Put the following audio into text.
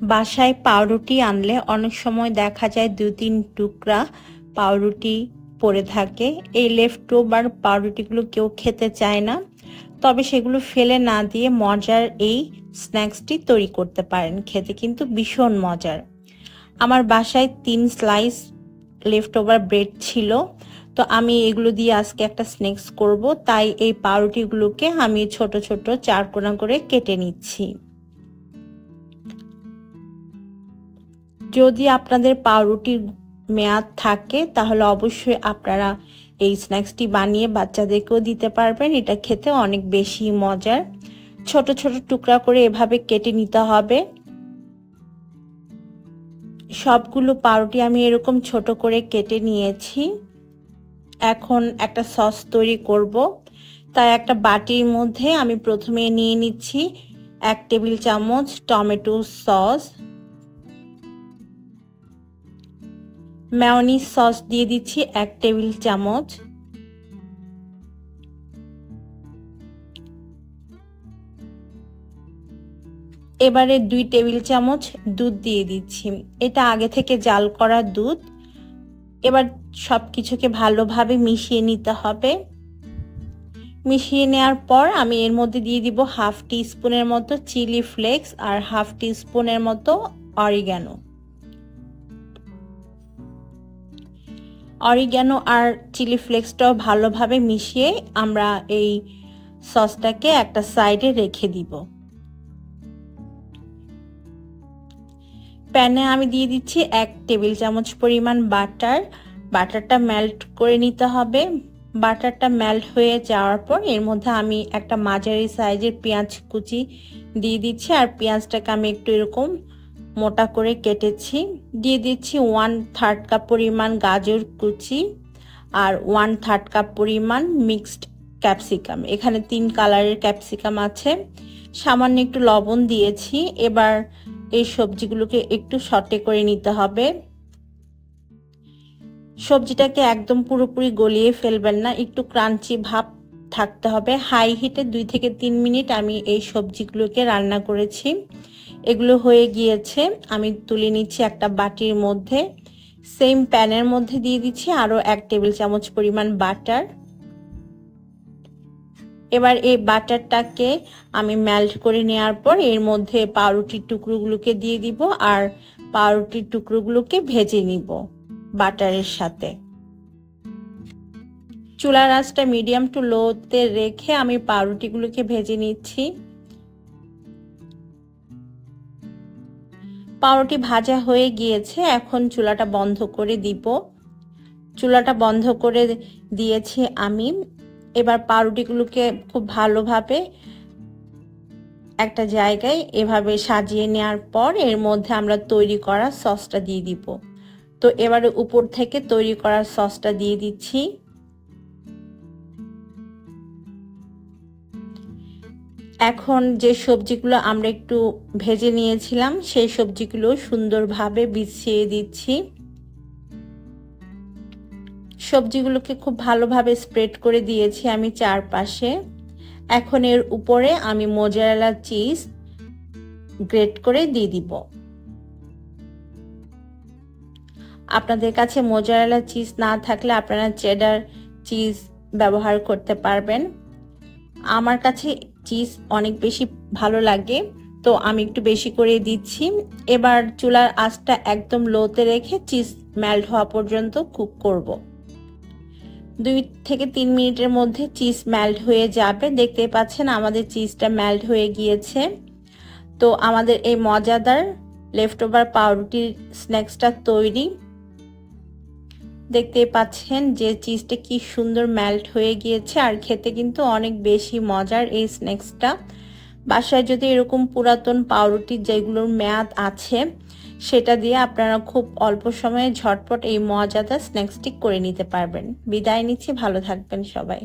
বাসায় পাউরুটি আনলে অনেক সময় দেখা যায় 2-3 টুকরা পাউরুটি পড়ে থাকে। এই লেফট ওভার পাউরুটিগুলো কেউ খেতে চায় না, তবে সেগুলো ফেলে না দিয়ে মজার এই স্ন্যাক্সটি তৈরি করতে পারেন। খেতে কিন্তু ভীষণ মজার। আমার বাসায় 3 স্লাইস লেফট ওভার ব্রেড ছিল, তো আমি এগুলো দিয়ে আজকে একটা স্ন্যাক্স করব। তাই এই পাউরুটিগুলোকে আমি ছোট ছোট 4 কোনা করে কেটে নিচ্ছি। যদি আপনাদের পাউরুটির মেয়াদ থাকে তাহলে অবশ্যই আপনারা এই স্ন্যাক্সটি বানিয়ে বাচ্চাদেরকেও দিতে পারবেন। এটা খেতে অনেক বেশি মজার। ছোট ছোট টুকরা করে এভাবে কেটে নিতে হবে। সবগুলো পাউরুটি আমি এরকম ছোট করে কেটে নিয়েছি। এখন একটা সস তৈরি করব। তাই একটা বাটির মধ্যে আমি প্রথমে নিয়ে নিচ্ছি 1 টেবিল চামচ টমেটো সস, মেয়োনিজ সস দিয়ে দিচ্ছি 1 টেবিল চামচ, এবারে 2 টেবিল চামচ দুধ দিয়ে দিচ্ছি। এটা আগে থেকে জাল করা দুধ। এবার সবকিছুকে ভালোভাবে মিশিয়ে নিতে হবে। মিশিয়ে নেওয়ার পর আমি এর মধ্যে দিয়ে দিব 1/2 টিস্পুনের মতো চিলি ফ্লেক্স আর 1/2 টিস্পুনের মতো অরিগ্যানো। অরিগ্যানো আর চিলি ফ্লেক্সটাও ভালোভাবে মিশিয়ে আমরা এই সসটাকে একটা সাইডে রেখে দিব। প্যানে আমি দিয়ে দিচ্ছি 1 টেবিল চামচ পরিমাণ বাটার। বাটারটা মেল্ট করে নিতে হবে। বাটারটা মেল্ট হয়ে যাওয়ার পর এর মধ্যে আমি একটা মাঝারি সাইজের পেঁয়াজ কুচি দিয়ে দিচ্ছি, আর পেঁয়াজটাকে আমি একটু এরকম মোটা করে কেটেছি। দিয়ে দিচ্ছি 1/3 কাপ পরিমাণ গাজর কুচি আর 1/3 কাপ পরিমাণ মিক্সড ক্যাপসিকাম। এখানে 3 কালারের ক্যাপসিকাম আছে। সামান্য একটু লবণ দিয়েছি। এবার এই সবজিগুলোকে একটু সটে করে নিতে হবে। সবজিটাকে একদম পুরোপুরি গলিয়ে ফেলবেন না, একটু ক্রাঞ্চি ভাব থাকতে হবে। হাই হিটে 2 থেকে 3 মিনিট আমি এই সবজিগুলোকে রান্না করেছি। এগুলো হয়ে গিয়েছে, আমি তুলে নিচ্ছি একটা বাটির মধ্যে। সেম প্যানের মধ্যে দিয়ে দিচ্ছি আরো 1 টেবিল চামচ পরিমাণ বাটার। এবার এই বাটারটাকে আমি মেল্ট করে নেওয়ার পর এর মধ্যে পাউরুটির টুকরোগুলোকে দিয়ে দিব আর পাউরুটির টুকরোগুলোকে ভেজে নিব বাটারের সাথে। চুলার আঁচটা মিডিয়াম টু লোতে রেখে আমি পাউরুটিগুলোকে ভেজে নিচ্ছি। পাউরুটি ভাজা হয়ে গিয়েছে, এখন চুলাটা বন্ধ করে দিব। চুলাটা বন্ধ করে দিয়েছি আমি। এবার পাউরুটিগুলোকে খুব ভালোভাবে একটা জায়গায় এভাবে সাজিয়ে নেওয়ার পর এর মধ্যে আমরা তৈরি করা সসটা দিয়ে দিব। তো এবারে উপর থেকে তৈরি করা সসটা দিয়ে দিচ্ছি। এখন যে সবজিগুলো আমরা একটু ভেজে নিয়েছিলাম সেই সবজিগুলো সুন্দরভাবে বিছিয়ে দিচ্ছি। সবজিগুলোকে খুব ভালোভাবে স্প্রেড করে দিয়েছি আমি চারপাশে। এখন এর উপরে আমি মোজারেলা চিজ গ্রেট করে দিয়ে দিব। আপনাদের কাছে মোজারেলা চিজ না থাকলে আপনারা চেডার চিজ ব্যবহার করতে পারবেন। আমার কাছে চিজ অনেক বেশি ভালো লাগে, তো আমি একটু বেশি করে দিচ্ছি। এবার চুলার আঁচটা একদম লোতে রেখে চিজ মেল্ট হওয়া পর্যন্ত কুক করব। 2 থেকে 3 মিনিটের মধ্যে চিজ মেল্ট হয়ে যাবে। দেখতে পাচ্ছেন আমাদের চিজটা মেল্ট হয়ে গিয়েছে। তো আমাদের এই মজাদার লেফট ওভার পাউরুটির স্ন্যাক্সটা তৈরি। দেখতে পাচ্ছেন যে চিজটা কি সুন্দর মেল্ট হয়ে গিয়েছে, আর খেতে কিন্তু অনেক বেশি মজার এই স্ন্যাক্সটা। বাসায় যদি এরকম পুরাতন পাউরুটি যেগুলোর মেয়াদ আছে সেটা দিয়ে আপনারা খুব অল্প সময়ে ঝটপট এই মজাদার স্ন্যাক্সটি করে নিতে পারবেন। বিদায় নিচ্ছি, ভালো থাকবেন সবাই।